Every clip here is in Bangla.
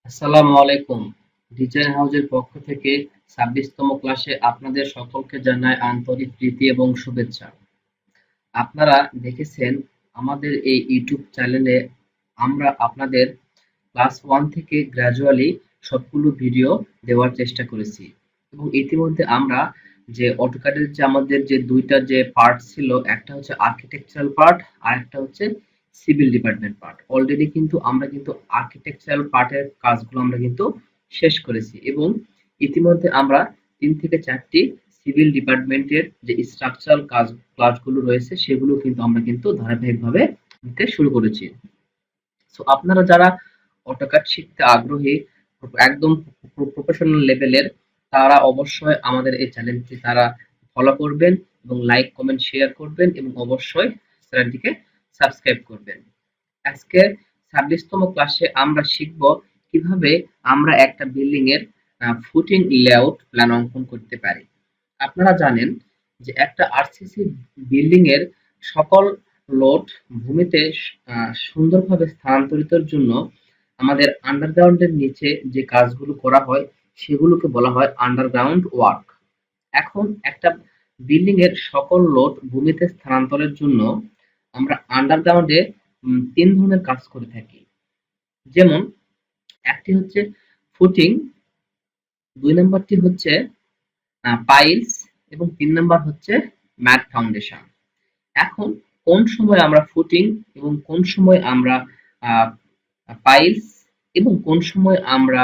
আসসালামু আলাইকুম। ডিজাইন হাউসের পক্ষ থেকে ২৬তম ক্লাসে আপনাদের সকলকে জানাই আন্তরিক প্রীতি এবং শুভেচ্ছা। আপনারা দেখেছেন আমাদের এই ইউটিউব চ্যানেলে আমরা আপনাদের ক্লাস 1 থেকে গ্র্যাজুয়ালি সবগুলো ভিডিও দেওয়ার চেষ্টা করেছি এবং ইতিমধ্যে আমরা যে অটোক্যাডের যে আমাদের যে দুইটা যে পার্ট ছিল, একটা হচ্ছে আর্কিটেকচারাল পার্ট আর একটা হচ্ছে সিভিল ডিপার্টমেন্ট পার্ট। অলরেডি কিন্তু আমরা কিন্তু আর্কিটেকচারাল পার্টের কাজগুলো আমরা কিন্তু শেষ করেছি এবং ইতিমধ্যে আমরা 3 থেকে 4টি সিভিল ডিপার্টমেন্টের যে স্ট্রাকচারাল ক্লাসগুলো রয়েছে সেগুলো কিন্তু আমরা কিন্তু ধারাবাহিকভাবে নিতে শুরু করেছি। সো আপনারা যারা অটোক্যাড শিখতে আগ্রহী, একদম প্রফেশনাল লেভেলের, তারা অবশ্যই আমাদের এই চ্যানেলটি তারা ফলো করবেন এবং লাইক কমেন্ট শেয়ার করবেন এবং অবশ্যই চ্যানেলটিকে সাবস্ক্রাইব করবেন। আজকে 26তম ক্লাসে আমরা শিখব কিভাবে আমরা একটা বিল্ডিং এর ফুটিং লেআউট প্ল্যান অঙ্কন করতে পারি। আপনারা জানেন যে একটা আরসিসি বিল্ডিং এর সকল লোড ভূমিতে সুন্দরভাবে স্থানান্তরিতের জন্য আমাদের আন্ডারগ্রাউন্ডের নিচে যে কাজগুলো করা হয় সেগুলোকে বলা হয় আন্ডারগ্রাউন্ড ওয়ার্ক। এখন একটা বিল্ডিং এর সকল লোড ভূমিতে স্থানান্তরের জন্য আমরা আন্ডারগ্রাউন্ডে 3 ধরনের কাজ করে থাকি। যেমন একটি হচ্ছে ফুটিং, 2 নম্বরটি হচ্ছে পাইলস এবং 3 নম্বর হচ্ছে ম্যাট ফাউন্ডেশন। এখন কোন সময় আমরা ফুটিং এবং কোন সময় আমরা পাইলস এবং কোন সময় আমরা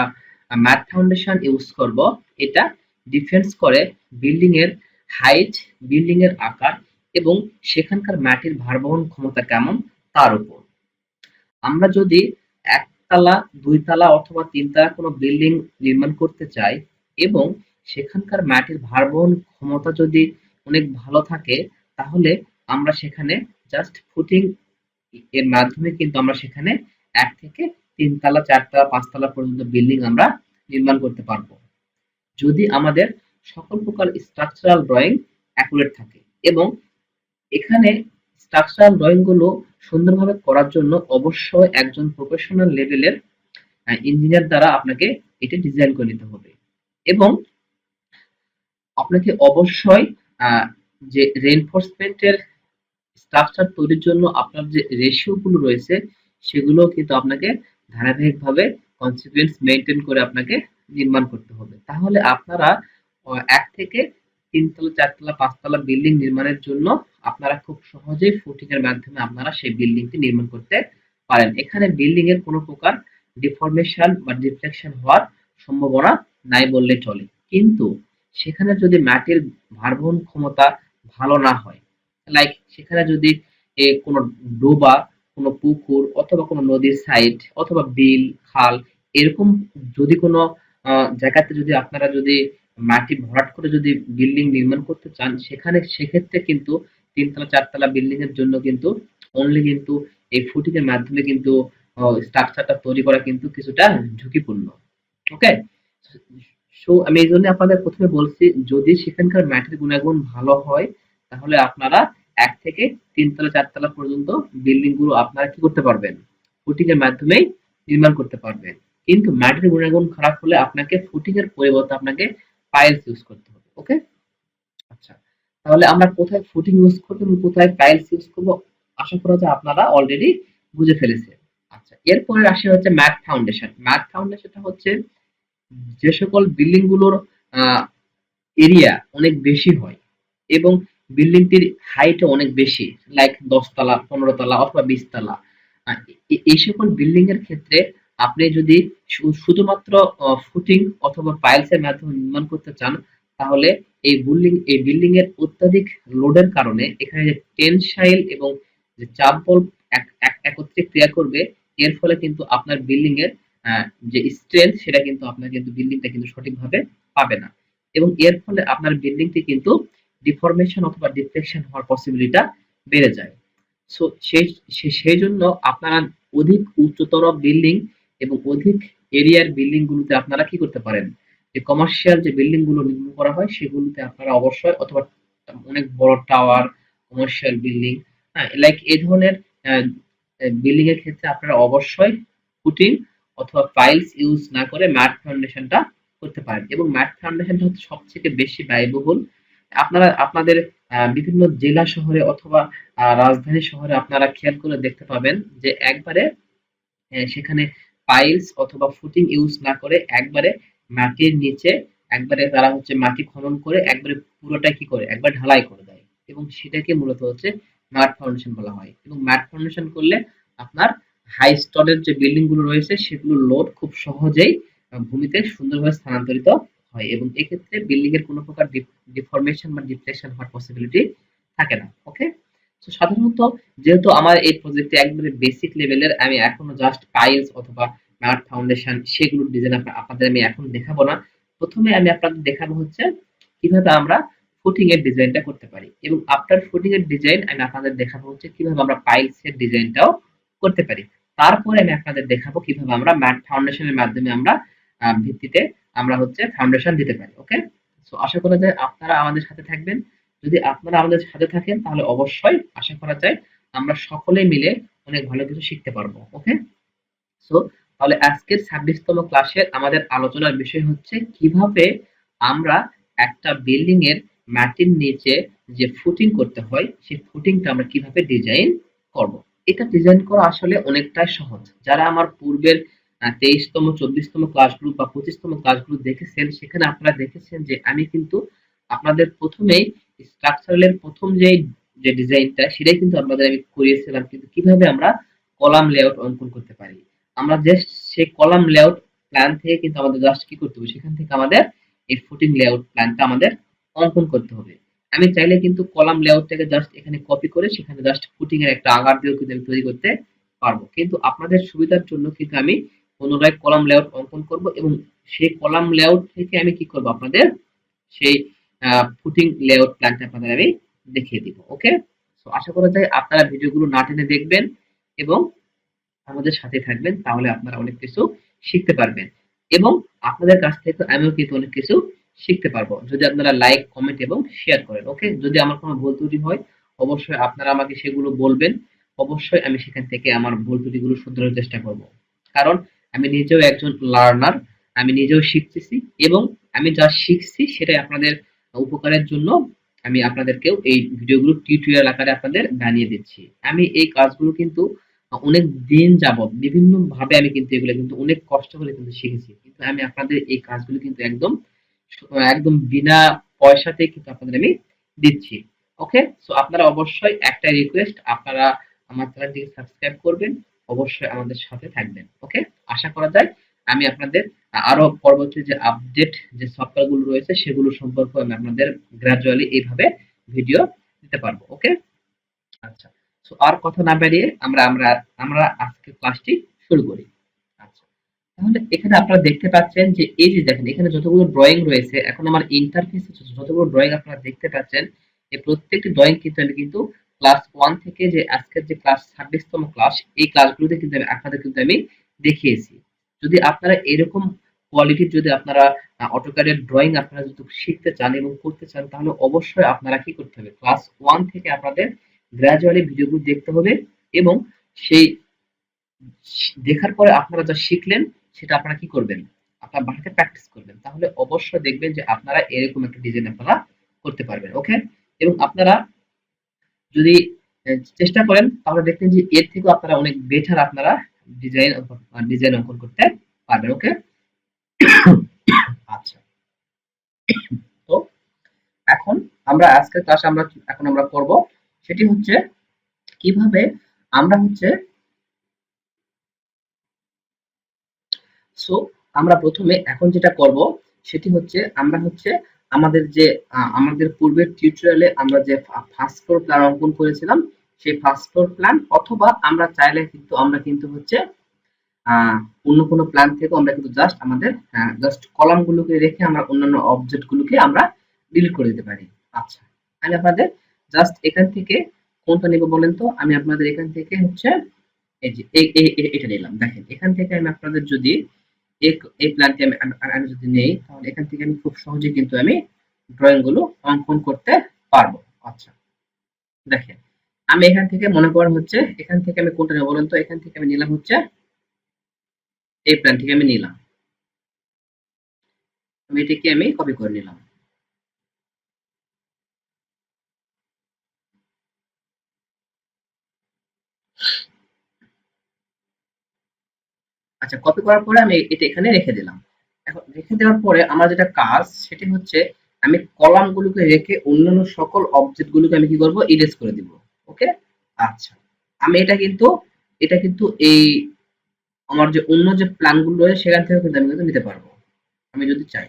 ম্যাট ফাউন্ডেশন ইউজ করব, এটা ডিফেন্স করে বিল্ডিং এর হাইট, বিল্ডিং এর আকার এবং সেখানকার মাটির ভারবহন ক্ষমতা কেমন তার উপর। আমরা যদি একতলা, 2 তলা অথবা 3 তলা কোনো বিল্ডিং নির্মাণ করতে চাই এবং সেখানকার মাটির ভারবহন ক্ষমতা যদি অনেক ভালো থাকে, তাহলে আমরা সেখানে জাস্ট ফুটিং এর মাধ্যমে কিন্তু আমরা সেখানে 1 থেকে 3 তলা, 4 তলা, 5 তলা পর্যন্ত বিল্ডিং আমরা নির্মাণ করতে পারবো, যদি আমাদের সকল প্রকার স্ট্রাকচারাল ড্রয়িং অ্যাকুরেট থাকে। এবং এখানে স্ট্রাকচারাল ড্রয়িং গুলো সুন্দরভাবে করার জন্য অবশ্যই একজন প্রফেশনাল লেভেলের ইঞ্জিনিয়ার দ্বারা আপনাকে এটা ডিজাইন করে নিতে হবে এবং আপনাকে অবশ্যই আহ, যে রেইনফোর্সমেন্টের স্ট্রাকচার তৈরির জন্য আপনার যে রেশিও গুলো রয়েছে সেগুলো কিন্তু আপনাকে ধারাবাহিকভাবে কনসিকুয়েন্স মেনটেন করে আপনাকে নির্মাণ করতে হবে। তাহলে আপনারা 1 থেকে 3 তলা, 4 তলা, 5 তলা বিল্ডিং নির্মাণের জন্য আপনারা খুব সহজেই ফুটিং এর মাধ্যমে আপনারা সেই বিল্ডিংটি নির্মাণ করতে পারেন। এখানে বিল্ডিং এর কোনো প্রকার ডিফরমেশন বা ডিফ্লেকশন হওয়ার সম্ভাবনা নাই বললে চলে। কিন্তু সেখানে যদি মাটির ভারবহন ক্ষমতা ভালো না হয়, লাইক সেখানে যদি কোনো ডোবা, কোনো পুকুর অথবা কোনো নদীর সাইড অথবা বিল, খাল, এরকম যদি কোনো জায়গাতে যদি আপনারা যদি মাটি ভরাট করে যদি বিল্ডিং নির্মাণ করতে চান, সেক্ষেত্রে কিন্তু 3 তলা, 4 তলা বিল্ডিং এর জন্য কিন্তু অনলি কিন্তু এই ফুটিং এর মাধ্যমে কিন্তু স্ট্রাকচারটা তৈরি করা কিন্তু কিছুটা ঝুঁকিপূর্ণ। ওকে, সো আমি এই জন্য আপনাদের প্রথমে বলছি, যদি সেখানকার মাটির গুণাগুণ ভালো হয় তাহলে আপনারা 1 থেকে 3 তলা, 4 তলা পর্যন্ত বিল্ডিং গুলো আপনারা কি করতে পারবেন, ফুটিং এর মাধ্যমে নির্মাণ করতে পারবেন। কিন্তু মাটির গুণাগুণ খারাপ হলে আপনাকে ফুটিং এর পরিবর্তে আপনাকে পাইলস ইউজ করতে হবে। ওকে, আচ্ছা, তাহলে আমরা কোথায় ফুটিং ইউজ করবো এবং কোথায় পাইলস ইউজ করবো আশা করা যায় আপনারা অলরেডি বুঝে ফেলেছেন। আচ্ছা, এরপরে আসে হচ্ছে ম্যাট ফাউন্ডেশন। ম্যাট ফাউন্ডেশনটা হচ্ছে যে সকল বিল্ডিং গুলোর এরিয়া অনেক বেশি হয় এবং বিল্ডিংটির হাইট অনেক বেশি, লাইক 10 তলা, 15 তলা অথবা 20 তলা। এই সকল বিল্ডিং এর ক্ষেত্রে আপনি যদি শুধুমাত্র ফুটিং অথবা পাইলস এর মাধ্যমে নির্মাণ করতে চান, তাহলে এই বিল্ডিং এর অত্যাধিক লোডের কারণে এখানে যে টেনসাইল এবং যে চাপ বল একত্রে ক্রিয়া করবে, এর ফলে কিন্তু আপনার বিল্ডিং এর যে স্ট্রেংথ সেটা কিন্তু আপনার কিন্তু বিল্ডিংটা কিন্তু সঠিকভাবে পাবে না এবং এর ফলে আপনার বিল্ডিংটি কিন্তু ডিফরমেশন অথবা ডিফ্লেকশন হওয়ার পসিবিলিটিটা বেড়ে যায়। সো সেই জন্য আপনারা অধিক উচ্চতর বিল্ডিং এবং অধিক এরিয়ার বিল্ডিং গুলোতে আপনারা কি করতে পারেন, যে কমার্শিয়াল যে বিল্ডিং গুলো নির্মাণ করা হয় সেগুলোতে আপনারা অবশ্যই, অথবা অনেক বড় টাওয়ার, কমার্শিয়াল বিল্ডিং, হ্যাঁ, লাইক এই ধরনের বিল্ডিং এর ক্ষেত্রে আপনারা অবশ্যই ফুটিং অথবা ফাইলস ইউজ না করে ম্যাট ফাউন্ডেশনটা করতে পারেন, এবং ম্যাট ফাউন্ডেশনটা হচ্ছে সবথেকে বেশি ব্যয়বহুল। আপনারা আপনাদের বিভিন্ন জেলা শহরে অথবা রাজধানী শহরে আপনারা খেয়াল করে দেখতে পাবেন যে একবারে সেখানে পাইলস অথবা ফুটিং ইউজ না করে একবারে মাটির নিচে একবারে তারা হচ্ছে মাটি খনন করে একবারে পুরোটা কি করে একবার ঢালাই করে দেয়, এবং সেটাকে মূলত হচ্ছে ম্যাট ফাউন্ডেশন বলা হয়। এবং ম্যাট ফাউন্ডেশন করলে আপনার হাই স্তরের যে বিল্ডিং গুলো রয়েছে সেগুলোর লোড খুব সহজেই ভূমিতে সুন্দরভাবে স্থানান্তরিত হয়, এবং এক্ষেত্রে বিল্ডিং এর কোনো প্রকার ডিফরমেশন বা ডিফ্লেকশন হওয়ার পসিবিলিটি থাকে না। ওকে, তো সাধারণত যেহেতু আমার এই প্রজেক্টে একবারে বেসিক লেভেলের, আমি এখনো জাস্ট পাইলস অথবা ম্যাট ফাউন্ডেশন সেগুলোর ডিজাইন আপনাদের আমি এখন দেখাবো না। প্রথমে আমি আপনাদের দেখাবো হচ্ছে কিভাবে আমরা ফুটিং এর ডিজাইনটা করতে পারি, এবং আফটার ফুটিং এর ডিজাইন আমি আপনাদের দেখাবো হচ্ছে কিভাবে আমরা পাইলস এর ডিজাইনটাও করতে পারি। তারপরে আমি আপনাদের দেখাবো কিভাবে আমরা ম্যাট ফাউন্ডেশনের মাধ্যমে আমরা ভিত্তিতে আমরা হচ্ছে ফাউন্ডেশন দিতে পারি। ওকে, সো আশা করা যায় আপনারা আমাদের সাথে থাকবেন। যদি আপনারা আমাদের সাথে থাকেন তাহলে অবশ্যই আশা করা যায় আমরা সকলে মিলে অনেক ভালো কিছু শিখতে পারবো। ওকে, সো তাহলে আজকের 26তম ক্লাসের আমাদের আলোচনার বিষয় হচ্ছে কিভাবে আমরা একটা বিল্ডিং এর মাটির নিচে যে ফুটিং করতে হয় সেই ফুটিংটা আমরা কিভাবে ডিজাইন করব। এটা ডিজাইন করা আসলে অনেকটাই সহজ। যারা আমার পূর্বের 23তম 24তম ক্লাসগুলো বা 25তম ক্লাসগুলো দেখেছেন সেখানে আপনারা দেখেছেন যে আমি কিন্তু আপনাদের প্রথমেই স্ট্রাকচারালের প্রথম যে ডিজাইনটা সেটাই কিন্তু আপনাদের আমি করিয়েছিলাম, কিন্তু কিভাবে আমরা কলাম লেআউট অঙ্কন করতে পারি। আমরা জাস্ট সেই কলাম লেআউট প্ল্যান থেকে কিন্তু আমাদের জাস্ট কি করতে হবে, সেখান থেকে আমাদের এই ফুটিং লেআউট প্ল্যানটা আমাদের অঙ্কন করতে হবে। আমি চাইলে কিন্তু কলাম লেআউটটাকে জাস্ট এখানে কপি করে সেখানে জাস্ট ফুটিং এর একটা আকার দিয়েও কিন্তু আমি তৈরি করতে পারবো, কিন্তু আপনাদের সুবিধার জন্য কিন্তু আমি পুনরায় কলাম লেআউট অঙ্কন করব, এবং সেই কলাম লেআউট থেকে আমি কি করব আপনাদের সেই ফুটিং লেআউট প্ল্যানটা আপনাদের আমি দেখিয়ে দিব। ওকে, সো আশা করা যায় আপনারা ভিডিওগুলো না টেনে দেখবেন এবং আমাদের সাথে থাকবেন, তাহলে আপনারা অনেক কিছু শিখতে পারবেন, এবং আপনাদের কাছ থেকে আমিও কিন্তু অনেক কিছু শিখতে পারবো যদি আপনারা লাইক কমেন্ট এবং শেয়ার করেন। ওকে, যদি আমার কোনো ভুল ত্রুটি হয় অবশ্যই আপনারা আমাকে সেগুলো বলবেন, অবশ্যই আমি সেখান থেকে আমার ভুল ত্রুটিগুলো শুধরানোর চেষ্টা করব। কারণ আমি নিজেও একজন লার্নার, আমি নিজেও শিখতেছি, এবং আমি যা শিখছি সেটাই আপনাদের উপকারের জন্য আমি আপনাদেরকেও এই ভিডিওগুলো টিউটোরিয়াল আকারে আপনাদের বানিয়ে দিচ্ছি। আমি এই কাজগুলো কিন্তু অনেক দিন যাবত বিভিন্ন ভাবে আমি কিন্তু এগুলো কিন্তু অনেক কষ্ট করে কিন্তু শিখেছি, কিন্তু আমি আপনাদের এই কাজগুলো কিন্তু একদম একদম বিনা পয়সাতে কিন্তু আপনাদের আমি দিচ্ছি। ওকে, সো আপনারা অবশ্যই একটা রিকোয়েস্ট, আপনারা আমার চ্যানেলটিকে সাবস্ক্রাইব করবেন, অবশ্যই আমাদের সাথে থাকবেন। ওকে, আশা করা যায় আমি আপনাদের আরো পরবর্তী যে আপডেট যে সফটওয়্যার গুলো রয়েছে সেগুলো সম্পর্কে আমি আপনাদের গ্রাজুয়ালি এইভাবে ভিডিও দিতে পারবো। ওকে, আচ্ছা, সো আর কথা না বাড়িয়ে আমরা আমরা আমরা আজকে ক্লাসটি শুরু করি। আচ্ছা, তাহলে এখানে আপনারা দেখতে পাচ্ছেন যে এই যে দেখেন এখানে যতগুলো ড্রয়িং রয়েছে, এখন আমার ইন্টারফেসে যতগুলো ড্রয়িং আপনারা দেখতে পাচ্ছেন এই প্রত্যেকটি ড্রয়িং কিন্তু আমি কিন্তু ক্লাস 1 থেকে যে আজকের যে ক্লাস 26তম ক্লাস এই ক্লাসগুলোতে কিন্তু আমি আপনাদের কিন্তু আমি দেখিয়েছি। যদি আপনারা এরকম কোয়ালিটির যদি আপনারা অটোক্যাডের ড্রয়িং আপনারা যদি শিখতে চান এবং করতে চান তাহলে অবশ্যই আপনারা কি করতে হবে, ক্লাস 1 থেকে আপনাদের গ্রাজুয়ালি ভিডিওগুলো দেখতে হবে, এবং সেই দেখার পরে আপনারা যা শিখলেন সেটা আপনারা কি করবেন, আপনার বাসাতে প্র্যাকটিস করবেন, তাহলে অবশ্যই দেখবেন যে আপনারা এরকম একটা ডিজাইন আপনারা করতে পারবেন। ওকে, এবং আপনারা যদি চেষ্টা করেন তাহলে দেখবেন যে এর থেকেও আপনারা অনেক বেটার আপনারা ডিজাইন অঙ্কন করতে পারবেন। ওকে, আচ্ছা, তো এখন আমরা আজকের ক্লাসে আমরা করব সেটি হচ্ছে কিভাবে আমরা হচ্ছে সো আমরা প্রথমে এখন যেটা করব সেটি হচ্ছে আমরা হচ্ছে আমাদের যে আমাদের পূর্বের টিউটোরিয়ালে আমরা যে ফার্স্ট ফ্লোর প্ল্যান অঙ্কন করেছিলাম সেই ফার্স্ট ফ্লোর প্ল্যান, অথবা আমরা চাইলে কিন্তু আমরা কিন্তু হচ্ছে অন্য কোনো প্ল্যান থেকে আমরা কিন্তু জাস্ট আমাদের জাস্ট কলাম গুলোকে রেখে আমরা অন্যান্য অবজেক্ট গুলোকে আমরা ডিলিট করে দিতে পারি। আচ্ছা, আমি আপনাদের জাস্ট এখান থেকে কোনটা নেব বলেন তো, আমি আপনাদের এখান থেকে হচ্ছে এই যে এটা নিলাম। দেখেন এখান থেকে আমি আপনাদের যদি এই প্ল্যানটি আমি যদি নেই তাহলে এখান থেকে আমি খুব সহজে কিন্তু আমি ড্রয়িং গুলো অঙ্কন করতে পারবো। আচ্ছা, দেখেন আমি এখান থেকে মনে করেন হচ্ছে এখান থেকে আমি কোনটা নেব বলেন তো, এখান থেকে আমি নিলাম হচ্ছে এই প্ল্যানটিকে আমি নিলাম, আমি এটিকে আমি কপি করে নিলাম। আচ্ছা, কপি করার পরে আমি এটা এখানে রেখে দিলাম। এখন রেখে দেওয়ার পরে আমার যেটা কাজ সেটি হচ্ছে আমি কলাম গুলোকে রেখে অন্যান্য সকল অবজেক্ট গুলোকে আমি কি করব, ইরেজ করে দিব। ওকে। আচ্ছা, আমি এটা কিন্তু এই আমার যে অন্য যে প্ল্যান গুলো রয়েছে সেখান থেকে কিন্তু আমি কিন্তু নিতে পারবো আমি যদি চাই।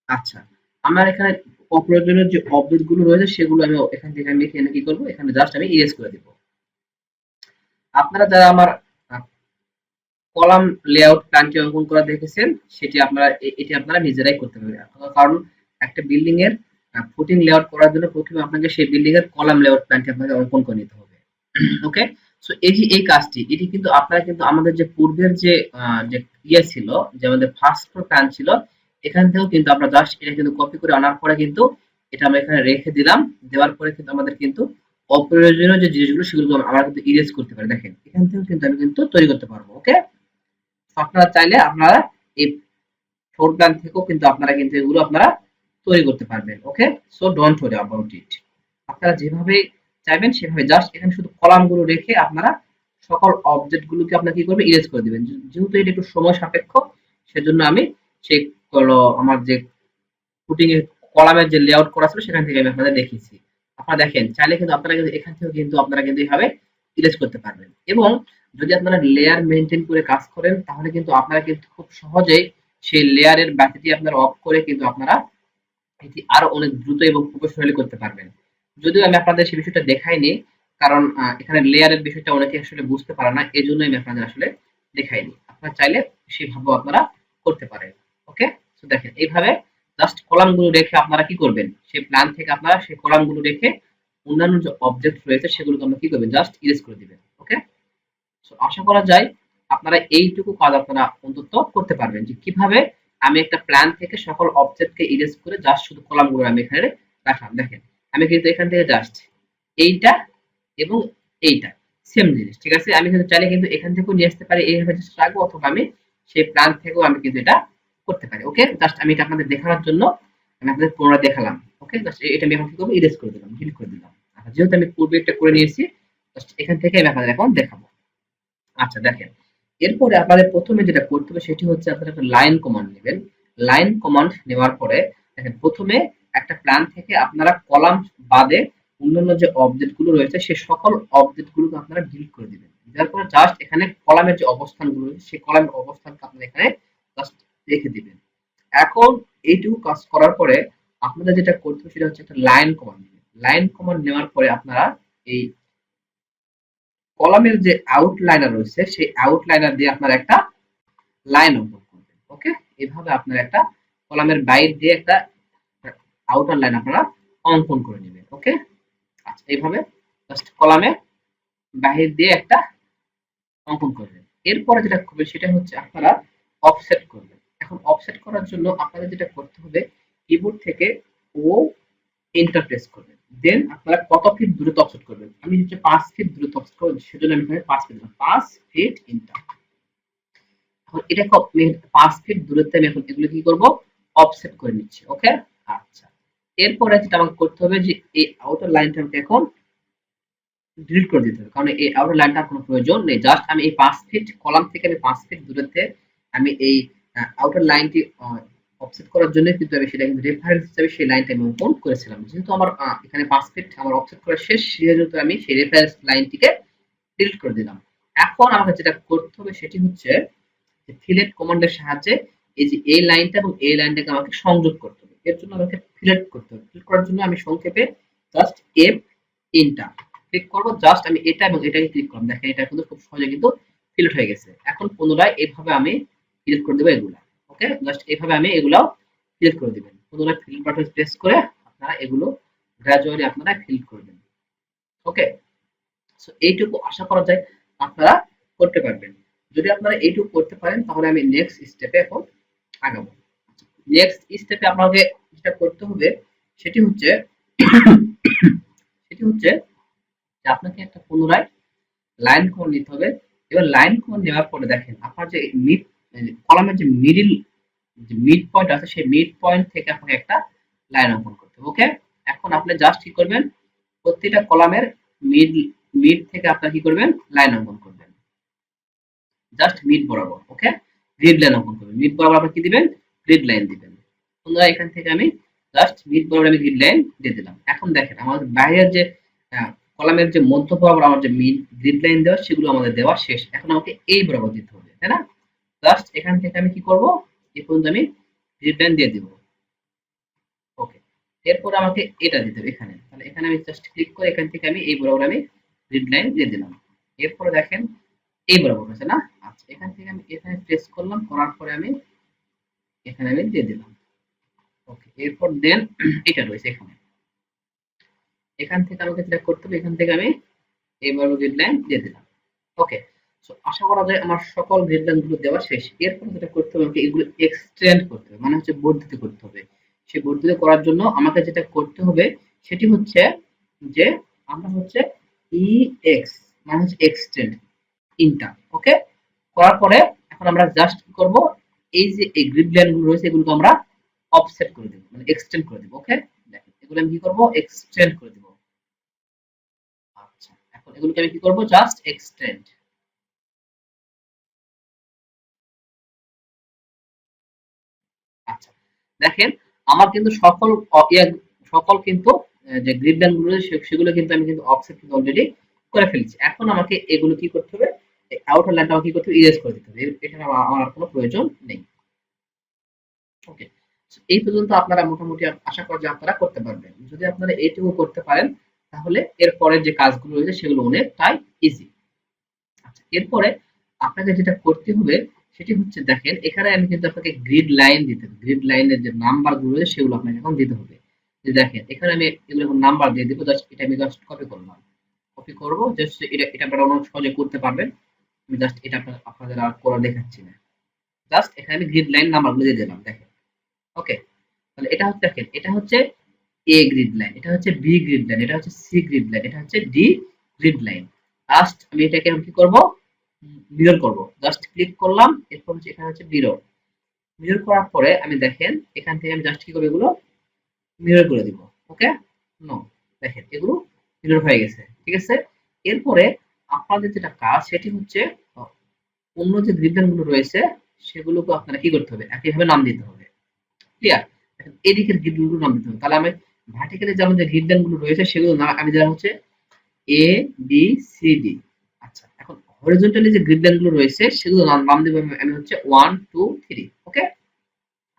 আচ্ছা, আমার এখানে অপ্রয়োজনীয় যে অবজেক্ট গুলো রয়েছে সেগুলো আমি এখান থেকে আমি এখানে কি করবো, এখানে জাস্ট আমি ইরেজ করে দিব। আপনারা যারা আমার কলাম লেআউট প্ল্যানটি অঙ্কন করা দেখেছেন সেটি আপনারা এটি আপনারা নিজেরাই করতে পারবেন। কারণ একটা বিল্ডিং এর ফুটিং লেআউট করার জন্য প্রথমে আপনাকে সেই বিল্ডিং এর কলাম লেআউট প্ল্যানটি আপনাকে অঙ্কন করে নিতে হবে। ওকে। সো এই যে এই কাজটি এটি কিন্তু আপনারা কিন্তু আমাদের যে পূর্বের যে যে ইয়ে ছিল, যে আমাদের ফার্স্ট ফ্লোর প্ল্যান ছিল, এখান থেকেও কিন্তু আমরা জাস্ট এটা কিন্তু কপি করে আনার পরে কিন্তু এটা আমরা এখানে রেখে দিলাম। দেওয়ার পরে কিন্তু আমাদের কিন্তু অপ্রয়োজনীয় যে জিনিসগুলো সেগুলো আমরা কিন্তু ইরেজ করতে পারি। দেখেন এখান থেকেও কিন্তু আমি কিন্তু তৈরি করতে পারবো। ওকে। আপনারা চাইলে আপনারা এই ফ্লোর প্ল্যান থেকেও কিন্তু আপনারা কিন্তু এগুলো আপনারা তৈরি করতে পারবেন। Okay. So don't worry about it. আপনারা যেভাবে চাইবেন সেভাবে জাস্ট এখানে শুধু কলাম গুলো রেখে আপনারা সকল অবজেক্ট গুলোকে আপনারা কি করবেন, ইরেজ করে দিবেন। যেহেতু এটা একটু সময় সাপেক্ষ সেজন্য আমি সেই আমার যে ফুটিং এর কলামের যে লেআউট করা ছিল সেখান থেকে আমি আপনাদের দেখিয়েছি। আপনারা দেখেন চাইলে কিন্তু আপনারা কিন্তু এখান থেকেও কিন্তু আপনারা কিন্তু এইভাবে ইরেজ করতে পারবেন। এবং যদি আপনারা লেয়ার মেনটেন করে কাজ করেন তাহলে কিন্তু আপনারা কিন্তু খুব সহজেই সেই লেয়ারের ব্যাটারি আপনারা অফ করে কিন্তু আপনারা এটি আরো অনেক দ্রুত এবং প্রফেশনালি করতে পারবেন। যদিও আমি আপনাদের সেই বিষয়টা দেখাইনি, কারণ এখানে লেয়ারের বিষয়টা অনেকে আসলে বুঝতে পারে না, এই জন্যই আমি আপনাদের আসলে দেখাইনি। আপনারা চাইলে সেভাবে আপনারা করতে পারেন। ওকে। তো দেখেন এইভাবে জাস্ট কলাম গুলো রেখে আপনারা কি করবেন, সেই প্ল্যান থেকে আপনারা সেই কলাম গুলো রেখে অন্যান্য যে অবজেক্ট রয়েছে সেগুলোকে আমরা কি করবেন, জাস্ট ইরেজ করে দিবেন। ওকে। সো আশা করা যায় আপনারা এইটুকু কাজ আপনারা অন্তত করতে পারবেন, যে কিভাবে আমি একটা প্ল্যান থেকে সকল অবজেক্টকে ইরেজ করে জাস্ট শুধু কলামগুলো আমি এখানে রাখলাম। দেখেন আমি কিন্তু এখান থেকে জাস্ট এইটা এবং এইটা সেম জিনিস, ঠিক আছে। আমি কিন্তু চাইলে কিন্তু এখান থেকেও নিয়ে আসতে পারি এইভাবে জাস্ট রাখবো, অথবা আমি সেই প্ল্যান থেকেও আমি কিন্তু এটা করতে পারি। ওকে। জাস্ট আমি এটা আপনাদের দেখানোর জন্য আমি আপনাদের পুনরায় দেখালাম। ওকে। জাস্ট এটা আমি এখন কি করবো, ইরেজ করে দিলাম, ডিলিট করে দিলাম। আচ্ছা, যেহেতু আমি পূর্বে একটা করে নিয়েছি জাস্ট এখান থেকে আমি আপনাদের এখন দেখাবো। আচ্ছা দেখেন, এরপরে আপনাদের প্রথমে যেটা করতে হবে সেটি হচ্ছে আপনারা একটা লাইন কমান্ড নেবেন। লাইন কমান্ড নেওয়ার পরে দেখেন প্রথমে একটা প্ল্যান থেকে আপনারা কলাম বাদে অন্যান্য যে অবজেক্ট গুলো রয়েছে সেই সকল অবজেক্ট গুলোকে আপনারা ডিলিট করে দিবেন। দেওয়ার পরে জাস্ট এখানে কলামের যে অবস্থানগুলো রয়েছে সেই কলামের অবস্থানকে আপনারা এখানে জাস্ট রেখে দিবেন। এখন এইটুকু কাজ করার পরে আপনাদের যেটা করতে হবে সেটা হচ্ছে একটা লাইন কমান্ড নেবেন। লাইন কমান্ড নেওয়ার পরে আপনারা এই কলামের যে আউটলাইনার রয়েছে সেই আউটলাইনার দিয়ে আপনার একটা লাইন অঙ্কন করবেন। ওকে। এভাবে আপনার একটা কলামের বাইর দিয়ে একটা আউটার লাইন আপনারা অঙ্কন করে নেবেন। ওকে। আচ্ছা, এইভাবে জাস্ট কলামে বাহির দিয়ে একটা অঙ্কন করবেন। এরপরে যেটা করবেন সেটা হচ্ছে আপনারা অফসেট করবেন। এখন অফসেট করার জন্য আপনাদের যেটা করতে হবে, কিবোর্ড থেকে ও এন্টার প্রেস করবেন। দেন আপনারা কত ফিট দূরত্ব অফসেট করবেন। আমি হচ্ছে 5 ফিট দূরত্ব অফসেট করব, সেজন্য আমি এখানে 5 ফিট দিলাম। 5 ফিট এন্টার। এখন এটাকে আমি 5 ফিট দূরত্বে আমি এখন এগুলো কি করব, অফসেট করে নিচ্ছি। ওকে। আচ্ছা, এরপরে যেটা আমাকে করতে হবে যে এই আউটার লাইনটা আমাকে এখন ডিলিট করে দিতে হবে, কারণ এই আউটার লাইনটার কোনো প্রয়োজন নেই। জাস্ট আমি এই 5 ফিট কলাম থেকে আমি 5 ফিট দূরত্বে আমি এই আউটার লাইনটি অফসেট করার জন্য কিন্তু আমি সেটা কিন্তু রেফারেন্স হিসেবে সেই লাইনটা আমি অঙ্কন করেছিলাম। যেহেতু আমার এখানে 5 ফিট আমার অফসেট করা শেষ, সেহেতু আমি সেই রেফারেন্স লাইনটিকে ডিলিট করে দিলাম। এখন আমাকে যেটা করতে হবে সেটি হচ্ছে ফিলেট কমান্ডের সাহায্যে এই যে এই লাইনটা এবং এই লাইনটাকে আমাকে সংযোগ করতে হবে। এর জন্য আমাকে ফিলেট করতে হবে। ফিলেট করার জন্য আমি সংক্ষেপে জাস্ট এফ ইন্টার ক্লিক করব। জাস্ট আমি এটা এবং এটাকে ক্লিক করলাম। দেখেন এটা কিন্তু খুব সহজে কিন্তু ফিলেট হয়ে গেছে। এখন পুনরায় এইভাবে আমি ফিলেট করে দেবো এগুলা। ওকে। জাস্ট এইভাবে আমি এগুলাও ফিলেট করে দিবেন। পুনরায় ফিল বাটন প্রেস করে আপনারা এগুলো গ্রাজুয়ালি আপনারা ফিল করবেন। ওকে। সো এইটুকু আশা করা যায় আপনারা করতে পারবেন। যদি আপনারা এইটুকু করতে পারেন তাহলে আমি নেক্সট স্টেপে এখন আগাবো। নেক্সট স্টেপে আপনাকে যেটা করতে হবে সেটি হচ্ছে সেটি হচ্ছে যে আপনাকে একটা পুনরায় লাইন কোণ নিতে হবে। এবার লাইন কোণ নেওয়ার পরে দেখেন আপনার যে মিড কলামের যে মিড পয়েন্ট আছে সেই মিড পয়েন্ট থেকে আপনাকে একটা লাইন অঙ্কন করতে হবে। ওকে, এখন আপনি জাস্ট কি করবেন, প্রত্যেকটা কলামের মিড মিড থেকে আপনার কি করবেন, লাইন অঙ্কন করবেন জাস্ট মিড বরাবর। ওকে, গ্রিড লাইন অঙ্কন করবেন। মিড বরাবর আপনি কি দিবেন, গ্রিড লাইন দিবেন। বন্ধুরা এখান থেকে আমি জাস্ট মিড বরাবর আমি গ্রিড লাইন দিয়ে দিলাম। এখন দেখেন আমাদের বাইরের যে কলামের যে মধ্য বরাবর আমার যে মিড গ্রিড লাইন দেওয়া সেগুলো আমাদের দেওয়া শেষ। এখন আমাকে এই বরাবর দিতে হবে, তাই না? জাস্ট এখান থেকে আমি কি করব, এই পর্যন্ত আমি গ্রিড লাইন দিয়ে দিব। ওকে, এরপর আমাকে এটা দিতে হবে এখানে। তাহলে এখানে আমি জাস্ট ক্লিক করে এখান থেকে আমি এই বরাবর আমি গ্রিড লাইন দিয়ে দিলাম। এরপরে দেখেন এই বরাবর হয়েছে না? আচ্ছা, এখান থেকে আমি এখানে প্রেস করলাম, করার পরে আমি এখানে আমি দিয়ে দিলাম। ওকে, এরপর দেন এটা রয়েছে এখানে। এখান থেকে আমাকে যেটা করতে হবে, এখান থেকে আমি এই বরাবর গ্রিড লাইন দিয়ে দিলাম। ওকে, সো আশা করা যায় আমার সকল গ্রিড লাইন গুলো দেওয়া শেষ। এরপর যেটা করতে হবে আমাকে এগুলো এক্সটেন্ড করতে হবে, মানে হচ্ছে বর্ধিত করতে হবে। সেই বর্ধিত করার জন্য আমাকে যেটা করতে হবে সেটি হচ্ছে যে আমরা হচ্ছে ই এক্স মানে হচ্ছে এক্সটেন্ড ইন্টার। ওকে, করার পরে এখন আমরা জাস্ট কি করব, এই যে এই গ্রিড লাইন গুলো রয়েছে এগুলোকে আমরা অফসেট করে দেব, মানে এক্সটেন্ড করে দেব। ওকে, দেখেন এগুলো আমি কি করব, এক্সটেন্ড করে দেব। আচ্ছা, এখন এগুলোকে আমি কি করব, জাস্ট এক্সটেন্ড। আচ্ছা, দেখেন আমার কিন্তু সকল কিন্তু যে গ্রিড লাইন গুলো সেগুলো কিন্তু আমি কিন্তু অফসেট কিন্তু অলরেডি করে ফেলেছি। এখন আমাকে এগুলো কি করতে হবে, আউটার লাইনটা আমাকে কি করতে হবে, ইরেজ করে দিতে হবে। এটা আমার আর কোনো প্রয়োজন নেই। ওকে, এই পর্যন্ত আপনারা মোটামুটি আশা করি যে আপনারা করতে পারবেন। যদি আপনারা এইটুকু করতে পারেন তাহলে এরপরে যে কাজগুলো রয়েছে সেগুলো অনেকটাই ইজি। আচ্ছা, এরপরে আপনাকে যেটা করতে হবে সেটি হচ্ছে দেখেন এখানে আমি কিন্তু আপনাকে গ্রিড লাইন দিতে হবে। গ্রিড লাইনের যে নাম্বার গুলো রয়েছে সেগুলো আপনাকে এখন দিতে হবে। যে দেখেন এখানে আমি এগুলো এখন নাম্বার দিয়ে দিব। জাস্ট এটা আমি জাস্ট কপি করলাম। কপি করব জাস্ট এটা আপনারা অনেক সহজে করতে পারবেন। আমি জাস্ট এটা আপনাদের আর করে দেখাচ্ছি না। জাস্ট এখানে আমি গ্রিড লাইন নাম্বারগুলো দিয়ে দিলাম দেখেন। ওকে, তাহলে এটা হচ্ছে দেখেন এটা হচ্ছে এ গ্রিড লাইন, এটা হচ্ছে বি গ্রিড লাইন, এটা হচ্ছে সি গ্রিড লাইন, এটা হচ্ছে ডি গ্রিড লাইন। লাস্ট আমি এটাকে আমি কি করব, মিরর করব। জাস্ট ক্লিক করলাম, এরপর হচ্ছে এখানে হচ্ছে মিরর। মিরর করার পরে আমি দেখেন এখান থেকে আমি জাস্ট কি করব, এগুলো মিরর করে দিব। ওকে, নো, দেখেন এগুলো মিরর হয়ে গেছে। ঠিক আছে, এরপরে আপনাদের যেটা কাজ সেটি হচ্ছে অন্য যে গ্রিড লাইন গুলো রয়েছে সেগুলোকে আপনারা কি করতে হবে, একইভাবে নাম দিতে হবে। ক্লিয়ার? এদিকের গ্রিড গুলো নাম দিতে হবে। তাহলে আমি ভার্টিক্যালি যেমন যে গ্রিড লাইন গুলো রয়েছে সেগুলো না আমি দিলাম হচ্ছে এ বি সি ডি। আচ্ছা, এখন হরিজন্টালি যে গ্রিড লাইন গুলো রয়েছে সেগুলো নাম দেবো আমি হচ্ছে 1 2 3। ওকে,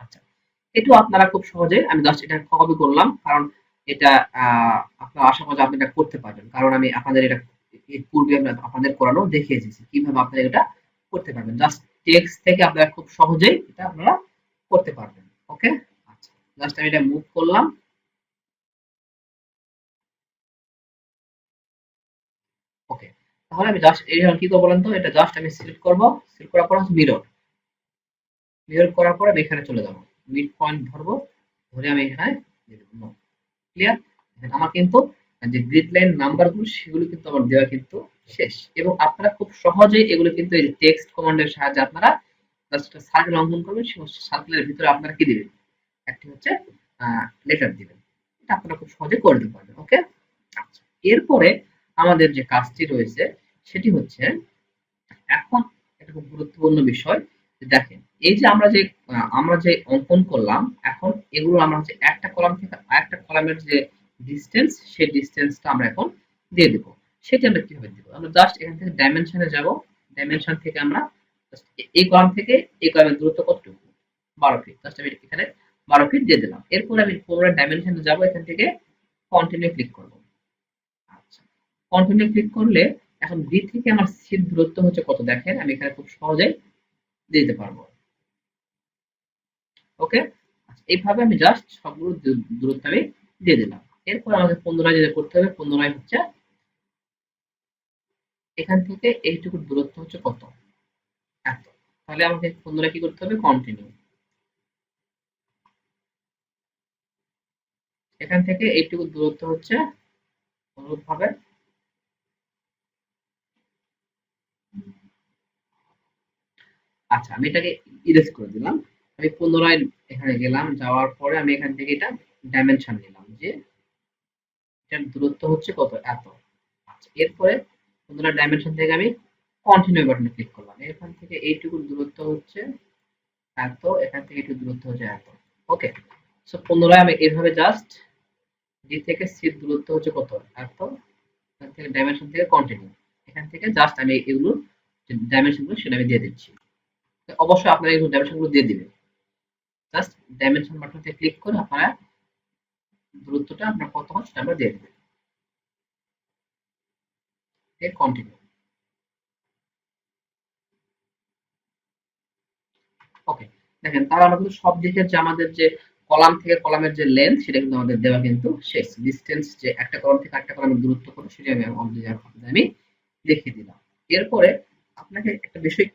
আচ্ছা, এটাও আপনারা খুব সহজে আমি জাস্ট এটা কপি করলাম কারণ এটা আপনারা আশা করি আপনি এটা করতে পারবেন, কারণ আমি আপনাদের এটা এর পূর্বে আপনাদের করানো দেখিয়ে এসেছি কিভাবে আপনারা এটা করতে পারবেন। জাস্ট টেক্সট থেকে আপনারা খুব সহজেই এটা আপনারা করতে পারবেন। ওকে, আচ্ছা, জাস্ট আমি এটা মুভ করলাম। ওকে, তাহলে আমি জাস্ট এই কি করবো বলেন তো, এটা জাস্ট আমি সিলেক্ট করবো। সিলেক্ট করার পর হচ্ছে মিরর। মিরর করার পরে আমি এখানে চলে যাবো, মিড পয়েন্ট ধরবো, ধরে আমি এখানে দিয়ে দেবো। ক্লিয়ার? আমার কিন্তু যে গ্রিড লাইন নাম্বার গুলো সেগুলো কিন্তু আমার দেওয়া কিন্তু শেষ। এবং আপনারা খুব সহজেই এগুলো কিন্তু এই টেক্সট কমান্ডের সাহায্যে আপনারা জাস্ট একটা সার্কেল অঙ্কন করবেন। সেই সার্কেলের ভিতরে আপনারা কি দিবেন, একটি হচ্ছে লেটার দিবেন। এটা আপনারা খুব সহজে করে দিতে পারবেন। ওকে, আচ্ছা, এরপরে আমাদের যে কাজটি রয়েছে সেটি হচ্ছে এখন একটা খুব গুরুত্বপূর্ণ বিষয় যে দেখেন এই যে আমরা যে অঙ্কন করলাম, এখন এগুলো আমরা হচ্ছে একটা কলাম থেকে আরেকটা কলামের যে ডিসটেন্স সেই ডিসটেন্সটা আমরা এখন দিয়ে দেব। সেটা আমরা কিভাবে দেব, আমরা জাস্ট এখান থেকে ডাইমেনশনে যাব। ডাইমেনশন থেকে আমরা just এই কলাম থেকে এই কলামের দূরত্ব কতটুকু, 12 ফিট। জাস্ট আমি এখানে 12 ফিট দিয়ে দিলাম। এরপর আমি পুনরায় ডাইমেনশনে যাব, এখান থেকে কন্টিনিউ ক্লিক করব। আচ্ছা, কন্টিনিউ ক্লিক করলে এখন বি থেকে আমার সির দূরত্ব হচ্ছে কত দেখেন আমি এখানে খুব সহজেই দিয়ে দিতে পারবো। ওকে, আচ্ছা, এইভাবে আমি জাস্ট সবগুলো দূরত্ব আমি দিয়ে দিলাম। এরপর আমাকে পুনরায় যেটা করতে হবে, পুনরায় হচ্ছে এখান থেকে এইটুকু দূরত্ব হচ্ছে কত, এত। তাহলে আমাকে পুনরায় কি করতে হবে, কন্টিনিউ। এখান থেকে এইটুকু দূরত্ব হচ্ছে অনুরূপভাবে। আচ্ছা, আমি এটাকে ইরেজ করে দিলাম। আমি পুনরায় এখানে গেলাম, যাওয়ার পরে আমি এখান থেকে এটা ডাইমেনশন নিলাম যে এটার দূরত্ব হচ্ছে কত, এত। আচ্ছা, এরপরে পুনরায় ডাইমেনশন থেকে আমি কন্টিনিউ বাটনে ক্লিক করলাম। এখান থেকে এইটুকু দূরত্ব হচ্ছে এত, এখান থেকে একটু দূরত্ব হচ্ছে এত। ওকে, সো পুনরায় আমি এইভাবে জাস্ট ডি থেকে সি দূরত্ব হচ্ছে কত, এত। এখান থেকে ডাইমেনশন থেকে কন্টিনিউ, এখান থেকে জাস্ট আমি এগুলো যে ডাইমেনশন গুলো সেটা আমি দিয়ে দিচ্ছি। তো অবশ্যই আপনারা এগুলো ডাইমেনশন গুলো দিয়ে দিবেন। জাস্ট ডাইমেনশন বাটনতে ক্লিক করে আপনারা দূরত্বটা আপনার কত হয় সেটা আমরা দিয়ে দিবেন। কন্টিনিউ। ওকে, দেখেন তাহলে আমরা কিন্তু সব দিকের যে আমাদের যে কলাম থেকে কলামের যে লেন্থ সেটা কিন্তু আমাদের দেওয়া কিন্তু শেষ। ডিসটেন্স যে একটা কলাম থেকে আরেকটা কলামের দূরত্ব কত সেটা আমি দেখিয়ে দিলাম। এরপরে আপনাকে একটা বিষয়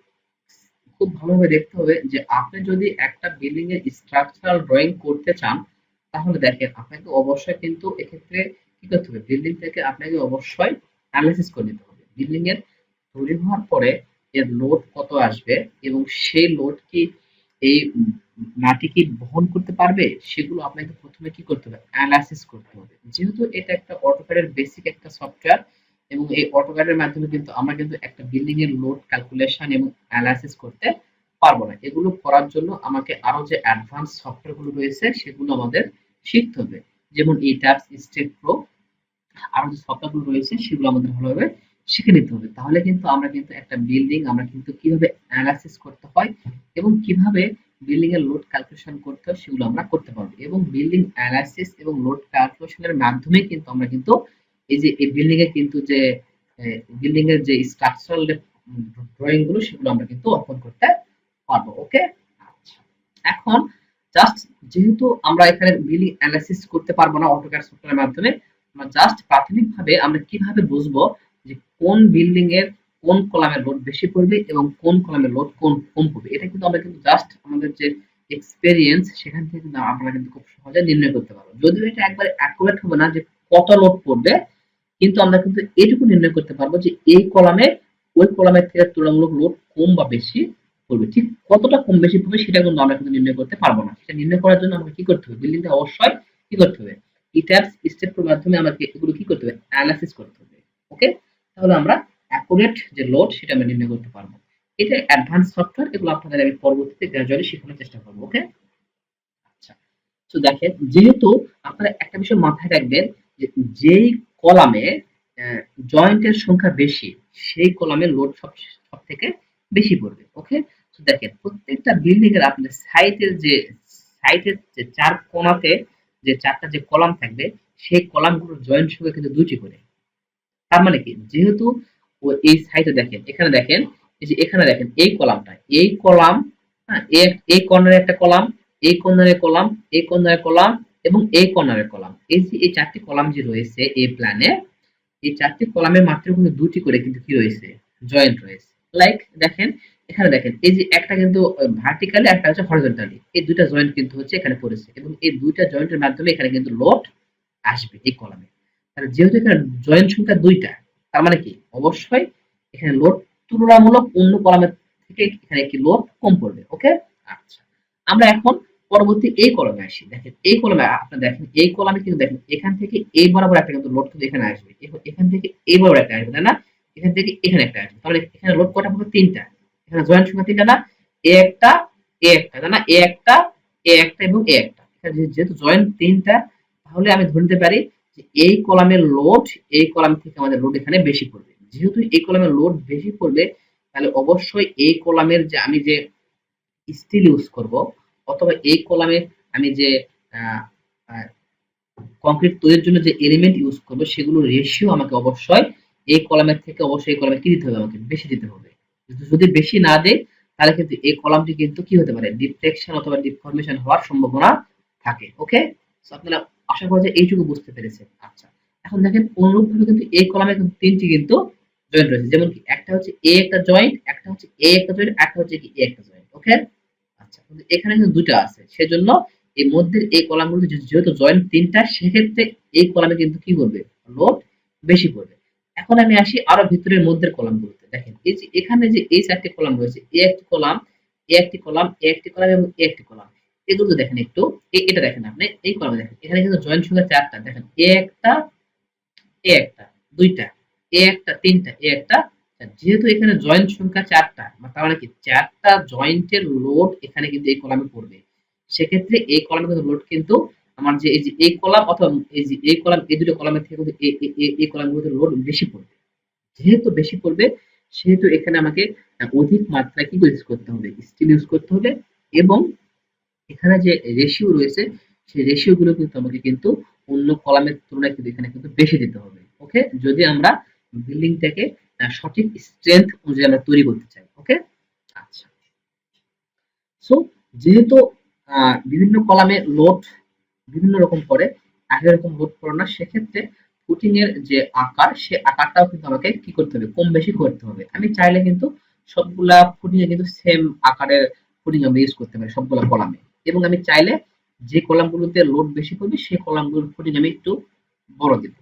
খুব ভালোভাবে দেখতে হবে যে আপনি যদি একটা বিল্ডিং এর স্ট্রাকচারাল ড্রয়িং করতে চান, তাহলে দেখেন আপনাকে অবশ্যই কিন্তু এক্ষেত্রে কি করতে হবে, বিল্ডিং থেকে আপনাকে অবশ্যই অ্যানালাইসিস করে নিতে হবে। বিল্ডিং এর তৈরি হওয়ার পরে এর লোড কত আসবে এবং সেই লোড কি এই মাটি কি বহন করতে পারবে, সেগুলো আপনাকে প্রথমে কি করতে হবে, অ্যানালাইসিস করতে হবে। যেহেতু এটা একটা অটোক্যাড এর বেসিক একটা সফটওয়্যার, এবং এই অটোক্যাড এর মাধ্যমে কিন্তু আমরা কিন্তু একটা বিল্ডিং এর লোড ক্যালকুলেশন এবং অ্যানালাইসিস করতে পারবো না। এগুলো করার জন্য আমাকে আরো যে অ্যাডভান্স সফটওয়্যার গুলো রয়েছে সেগুলো আমাদের শিখতে হবে। যেমন ETABS, স্টেট প্রো, আরো যে সফটওয়্যার গুলো রয়েছে সেগুলো আমাদের ভালোভাবে শিখে নিতে হবে। তাহলে কিন্তু আমরা কিন্তু একটা বিল্ডিং আমরা কিন্তু কিভাবে অ্যানালাইসিস করতে হয় এবং কিভাবে বিল্ডিং এর লোড ক্যালকুলেশন করতে হয় সেগুলো আমরা করতে পারবো। এবং বিল্ডিং অ্যানালাইসিস এবং লোড ক্যালকুলেশনের মাধ্যমে কিন্তু আমরা কিন্তু এই যে এই বিল্ডিং এর কিন্তু যে বিল্ডিং এর যে স্ট্রাকচারাল ড্রয়িং গুলো সেগুলো আমরা কিন্তু অঙ্কন করতে পারবো। ওকে, আচ্ছা, এখন জাস্ট যেহেতু আমরা এখানে বিল্ডিং অ্যানালাইসিস করতে পারবো না অটোক্যাড সফটওয়্যারের মাধ্যমে, আমরা জাস্ট প্রাথমিকভাবে আমরা কিভাবে বুঝবো যে কোন বিল্ডিং এর কোন কলামের লোড বেশি পড়বে এবং কোন কলামের লোড কোন কম পড়বে, এটা কিন্তু আমরা কিন্তু জাস্ট আমাদের যে এক্সপেরিয়েন্স সেখান থেকে কিন্তু আমরা কিন্তু খুব সহজে নির্ণয় করতে পারবো। যদিও এটা একবারে অ্যাকুরেট হবে না যে কত লোড পড়বে, কিন্তু আমরা কিন্তু এটুকু নির্ণয় করতে পারবো যে এই কলামে ওই কলামের থেকে তুলনামূলক লোড কম বা বেশি পড়বে। ঠিক কতটা কম বেশি পড়বে সেটা কিন্তু আমরা কিন্তু নির্ণয় করতে পারবো না। সেটা নির্ণয় করার জন্য আমাকে কি করতে হবে, বিল্ডিংটা অবশ্যই কি করতে হবে, ইট্যাবস স্টেপের মাধ্যমে আমাকে এগুলো কি করতে হবে, অ্যানালাইসিস করতে হবে। ওকে, তাহলে আমরা অ্যাকুরেট যে লোড সেটা আমরা নির্ণয় করতে পারবো। এটা অ্যাডভান্স সফটওয়্যার, এগুলো আপনাদের আমি পরবর্তীতে গ্র্যাজুয়ালি শেখানোর চেষ্টা করবো। ওকে, আচ্ছা, তো দেখেন যেহেতু আপনারা একটা বিষয় মাথায় রাখবেন যে যেই কলামে জয়েন্টের সংখ্যা বেশি সেই কলামে লোড সব থেকে বেশি পড়বে। ওকে, তো দেখেন প্রত্যেকটা বিল্ডিং এর আপনাদের সাইটের যে চার কোণাতে যে চারটা যে কলাম থাকবে সেই কলামগুলোর জয়েন্ট সংখ্যা কিন্তু দুইটি করে। তার মানে কি, যেহেতু এই সাইডে দেখেন, এখানে দেখেন, এই যে এখানে দেখেন এই কলামটা, এই কলাম, হ্যাঁ, এই কর্নারে একটা কলাম, এই কর্নারে কলাম, এই কর্নারে কলাম এবং এই কর্নারে কলাম, এই যে এই চারটি কলাম যে রয়েছে এই প্ল্যানে, এই চারটি কলামের মাত্র কিন্তু দুটি করে কিন্তু কি রয়েছে, জয়েন্ট রয়েছে। লাইক দেখেন, এখানে দেখেন এই যে একটা কিন্তু ভার্টিক্যালি, একটা হচ্ছে হরিজন্টালি, এই দুইটা জয়েন্ট কিন্তু হচ্ছে এখানে পড়েছে এবং এই দুইটা জয়েন্টের মাধ্যমে এখানে কিন্তু লোড আসবে এই কলামে। তাহলে যেহেতু এখানে জয়েন্ট সংখ্যা দুইটা, তার মানে কি অবশ্যই এখানে লোড তুলনামূলক অন্য কলামের থেকে এখানে একটি লোড কম পড়বে। ওকে, আচ্ছা, আমরা এখন পরবর্তী এই কলামে আসি। দেখেন এই কলামে আপনারা দেখেন এই কলামে কিন্তু দেখেন এখান থেকে এই বরাবর একটা কিন্তু লোড কিন্তু এখানে আসবে, এখান থেকে এই বরাবর একটা আসবে, তাই না? এখান থেকে এখানে একটা আসবে, তাহলে এখানে লোড কটা হবে, তিনটা। এখানে জয়েন্ট সংখ্যা তিনটা না, এ একটা, এ একটা, তাই না? এ একটা, এ একটা এবং এ একটা। এখানে যেহেতু জয়েন্ট তিনটা, তাহলে আমি ধরে নিতে পারি যে এই কলামের লোড এই কলাম থেকে আমাদের লোড এখানে বেশি পড়বে। যেহেতু এই কলামের লোড বেশি পড়বে, তাহলে অবশ্যই এই কলামের যে আমি যে স্টিল ইউজ করব, অথবা এই কলামে আমি যে কংক্রিট তৈরির জন্য যে এলিমেন্ট ইউজ করব সেগুলোর রেশিও আমাকে অবশ্যই এই কলামের থেকে অবশ্যই এই কলামে কি দিতে হবে, আমাকে বেশি দিতে হবে। যদি বেশি না দেয় তাহলে কিন্তু এই কলামটি কিন্তু কি হতে পারে, ডিফ্লেকশন অথবা ডিফরমেশন হওয়ার সম্ভাবনা থাকে। ওকে, সো আপনারা আশা করি যে এইটুকু বুঝতে পেরেছেন। আচ্ছা, এখন দেখেন অনুরূপভাবে কিন্তু এই কলামে কিন্তু তিনটি কিন্তু জয়েন্ট রয়েছে, যেমন কি একটা হচ্ছে এ একটা জয়েন্ট, একটা হচ্ছে এ একটা জয়েন্ট, একটা হচ্ছে কি এ একটা জয়েন্ট। ওকে, আচ্ছা, কিন্তু এখানে কিন্তু দুটো আছে, সেজন্য এই মধ্যের এই কলামগুলো যেহেতু জয়েন্ট তিনটা, সেক্ষেত্রে এই কলামে কিন্তু কি করবে, লোড বেশি পড়বে। এখন আমি আসি আরো ভিতরের মধ্যের কলামগুলোতে। দেখেন এই যে এখানে যে এই চারটি কলাম রয়েছে, এ একটি কলাম, এ একটি কলাম, এ একটি কলাম এবং এ একটি কলাম। এগুলো দেখেন একটু, এটা দেখেন আপনি এই কলামে দেখেন, এখানে কিন্তু জয়েন্ট সংখ্যা চারটা। দেখেন এ একটা, এ একটা, দুইটা, এ একটা, তিনটা, এ একটা। যেহেতু এখানে জয়েন্ট সংখ্যা চারটা, তার মানে কি চারটা জয়েন্টের লোড এখানে কিন্তু এই কলামে পড়বে। সেক্ষেত্রে এই কলামে কিন্তু লোড কিন্তু আমার যে এই যে এই কলাম অথবা এই যে এই কলাম, এই দুটো কলামের থেকে কিন্তু এই কলামগুলোতে লোড বেশি পড়বে। যেহেতু বেশি পড়বে, সেহেতু এখানে আমাকে অধিক মাত্রায় কি ইউজ করতে হবে, স্টিল ইউজ করতে হবে। এবং এখানে যে রেশিও রয়েছে, সেই রেশিও গুলো কিন্তু আমাকে কিন্তু অন্য কলামের তুলনায় কিন্তু এখানে কিন্তু বেশি দিতে হবে। ওকে, যদি আমরা বিল্ডিংটাকে সঠিক স্ট্রেংথ অনুযায়ী আমরা তৈরি করতে চাই। ওকে, আচ্ছা। সো যেহেতু বিভিন্ন কলামে লোড বিভিন্ন রকম পড়ে, একই রকম লোড পড়ে না, সেক্ষেত্রে ফুটিং এর যে আকার, সে আকারটাও কিন্তু আমাকে কি করতে হবে, কম বেশি করতে হবে। আমি চাইলে কিন্তু সবগুলা ফুটিং এ কিন্তু সেম আকারের ফুটিং আমরা ইউজ করতে পারি সবগুলা কলামে। এবং আমি চাইলে যে কলামগুলোতে লোড বেশি পড়বে সেই কলামগুলোর ফুটিং আমি একটু বড় দেব,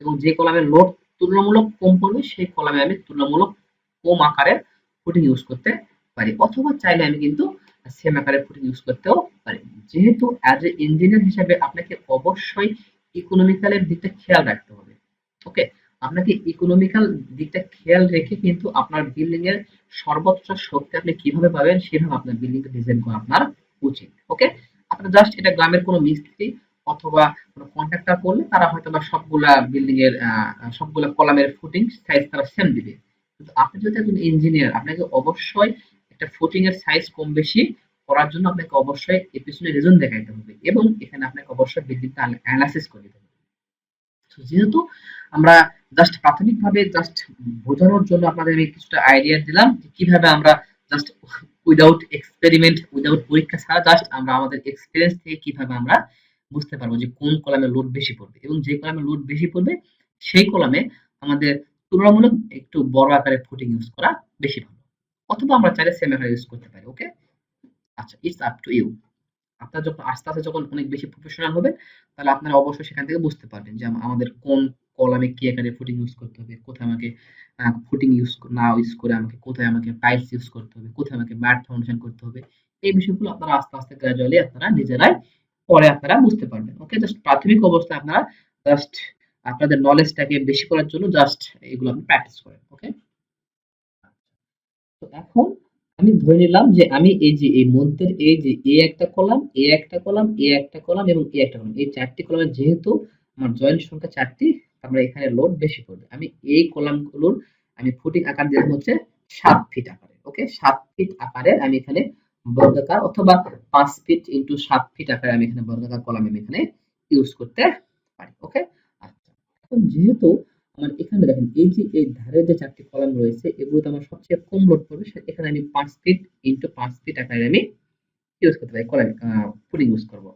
এবং যে কলামে লোড তুলনামূলক কম পড়বে সেই কলামে আমি তুলনামূলক কম আকারের ফুটিং ইউজ করতে পারি। অথবা চাইলে আমি কিন্তু সেম আকারের ফুটিং ইউজ করতেও পারি। যেহেতু অ্যাজ এ ইঞ্জিনিয়ার হিসেবে আপনাকে অবশ্যই ইকোনমিক্যালের দিকটা খেয়াল রাখতে হবে। ওকে, আপনাকে ইকোনমিক্যাল দিকটা খেয়াল রেখে কিন্তু আপনার বিল্ডিং এর সর্বোচ্চ শক্তি আপনি কিভাবে পাবেন, সেভাবে আপনার বিল্ডিং ডিজাইন করা আপনার উচিত। ওকে, আপনার জাস্ট এটা গ্রামের কোনো মিস্ত্রি অথবা কোনো কন্ট্রাক্টর করলে তারা হয়তো বা সবগুলা বিল্ডিং এর সবগুলা কলামের ফুটিং সাইজ তারা সেম দিবে। কিন্তু আপনি যদি একজন ইঞ্জিনিয়ার, আপনাকে অবশ্যই একটা ফুটিং এর সাইজ কম বেশি করার জন্য আপনাকে অবশ্যই এর পিছনে রিজন দেখাইতে হবে, এবং এখানে আপনাকে অবশ্যই বিল্ডিংটা অ্যানালাইসিস করে দিতে হবে। তো যেহেতু আমরা জাস্ট প্রাথমিকভাবে জাস্ট বোঝানোর জন্য আপনাদের আমি কিছুটা আইডিয়া দিলাম যে কিভাবে আমরা জাস্ট উইদাউট এক্সপেরিমেন্ট, উইদাউট পরীক্ষা ছাড়া জাস্ট আমরা আমাদের এক্সপেরিয়েন্স থেকে কিভাবে আমরা বুঝতে পারবো যে কোন কলামে লোড বেশি পড়বে, এবং যে কলামে লোড বেশি পড়বে সেই কলামে আমাদের তুলনামূলক একটু বড় আকারের ফুটিং ইউজ করা বেশি ভালো। অথবা আমরা চাইলে সেম আকারে ইউজ করতে পারি। ওকে, আচ্ছা, ইটস আপ টু ইউ। আপনারা যখন আস্তে আস্তে যখন অনেক বেশি প্রফেশনাল হবেন, তাহলে আপনারা অবশ্যই সেখান থেকে বুঝতে পারবেন যে আমাদের কোন কলামে কি আকারে ফুটিং ইউজ করতে হবে, কোথায় আমাকে ফুটিং ইউজ না ইউজ করে আমাকে কোথায় আমাকে টাইলস ইউজ করতে হবে, কোথায় আমাকে ম্যাট ফাউন্ডেশন করতে হবে। এই বিষয়গুলো আপনারা আস্তে আস্তে গ্রাজুয়ালি আপনারা নিজেরাই পরে আপনারা বুঝতে পারবেন। ওকে, জাস্ট প্রাথমিক অবস্থায় আপনারা জাস্ট আপনাদের নলেজটাকে বেশি করার জন্য জাস্ট এগুলো আপনি প্র্যাকটিস করেন। ওকে, তো এখন আমি ধরে নিলাম যে আমি এই যে এই মধ্যের এই যে এ একটা কলাম, এ একটা কলাম, এ একটা কলাম এবং এ একটা কলাম, এই চারটি কলামের যেহেতু আমার জয়েন্ট সংখ্যা চারটি, আমরা এখানে লোড বেশি করবে। আমি এই কলামগুলোর আমি ফুটিং আকার দিলাম হচ্ছে 7 ফিট আকারে। ওকে, 7 ফিট আকারে আমি এখানে বর্গাকার অথবা 5 ফিট ইন্টু 7 ফিট আকারে আমি এখানে বর্গাকার কলাম আমি এখানে ইউজ করতে পারি। ওকে, আচ্ছা। এখন যেহেতু আমার এখানে দেখেন এই যে এই ধারে যে চারটি কলাম রয়েছে, এগুলোতে আমার সবচেয়ে কম লোড পড়বে, এখানে আমি 5 ফিট ইন্টু 5 ফিট আকারে আমি ইউজ করতে পারি, কলাম ফুটিং ইউজ করবো।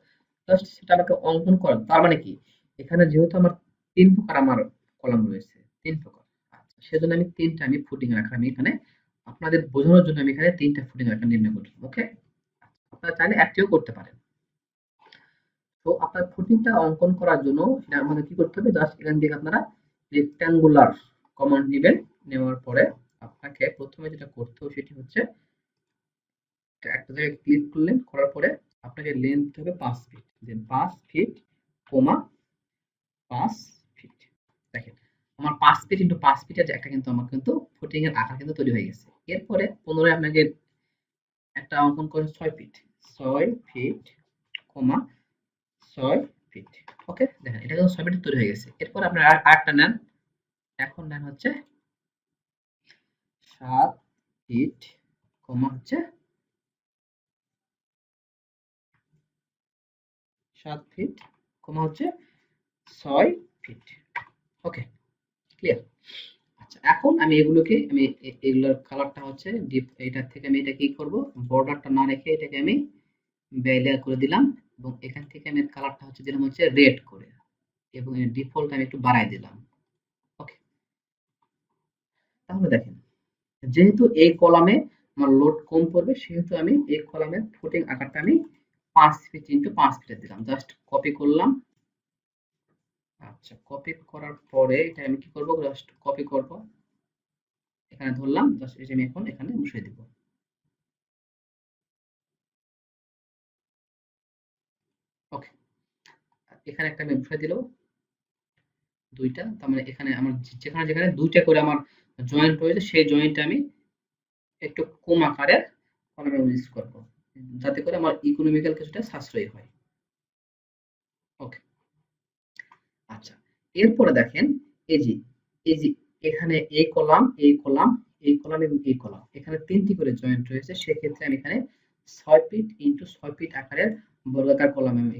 জাস্ট সেটা আমাকে অঙ্কন করা, তার মানে কি এখানে যেহেতু আমার 3 প্রকার আমার কলাম রয়েছে, 3 প্রকার, আচ্ছা, সেজন্য আমি তিনটা আমি ফুটিং আকার আমি এখানে আপনাদের বোঝানোর জন্য আমি এখানে তিনটা ফুটিং আকার নির্ণয় করলাম। ওকে, আপনারা চাইলে একটিও করতে পারেন। তো আপনার ফুটিংটা অঙ্কন করার জন্য সেটা আমাদের কি করতে হবে, জাস্ট এখান থেকে আপনারা রেক্টাঙ্গুলার কমান্ড নেবেন। নেওয়ার পরে আপনাকে প্রথমে যেটা করতে হবে সেটি হচ্ছে একটা জায়গায় ক্লিক করলেন, করার পরে আপনাকে লেন্থ দিতে হবে 5 ফিট, দেন 5 ফিট কমা 5 ফিট। দেখেন আমার 5 ফিট ইন্টু 5 ফিটের যে একটা কিন্তু আমার কিন্তু ফুটিং এর আকার কিন্তু তৈরি হয়ে গেছে। এরপরে পুনরায় আপনাকে একটা অঙ্কন করে 6 ফিট, 6 ফিট কমা 6 ফিট। ওকে, দেখেন এটা কিন্তু 6 ফিট তৈরি হয়ে গেছে। এরপর আপনার আরেকটা নেন, এখন নেন হচ্ছে 7 ফিট কমা হচ্ছে 7 ফিট কমা হচ্ছে 6 ফিট। ওকে, ক্লিয়ার। আচ্ছা, এখন আমি এগুলোকে আমি এগুলোর কালারটা হচ্ছে ডিপ, এইটার থেকে আমি এটা কি করব, বর্ডারটা না রেখে এটাকে আমি বেলেয়ার করে দিলাম, এবং এখান থেকে আমি কালারটা হচ্ছে দিলাম হচ্ছে রেড করে, এবং ডিফল্ট আমি একটু বাড়াই দিলাম। ওকে, তাহলে দেখেন যেহেতু এই কলামে আমার লোড কম পড়বে, সেহেতু আমি এই কলামের ফুটিং আকারটা আমি 5 ফিট ইন্টু 5 ফিটে দিলাম, জাস্ট কপি করলাম। আচ্ছা, কপি করার পরে এটা আমি কি করব, জাস্ট কপি করব, এখানে ধরলাম, জাস্ট এটা আমি এখন এখানে বসিয়ে দিব। ওকে, এখানে একটা আমি বসিয়ে দিলাম দুইটা, তার মানে এখানে আমার যেখানে যেখানে দুইটা করে আমার জয়েন্ট রয়েছে সেই জয়েন্টটা আমি একটু কম আকারের কলমে ইউজ করব, যাতে করে আমার ইকোনমিক্যাল কিছুটা সাশ্রয়ী হয়। ওকে, আচ্ছা, এরপরে দেখেন এই যে এই যে এখানে এই কলাম, এই কলাম, এই কলাম এবং এই কলাম, এখানে তিনটি করে জয়েন্ট রয়েছে, সেক্ষেত্রে আমি এখানে 6 ফিট ইন্টু 6 ফিট আকারের বর্গাকার কলাম আমি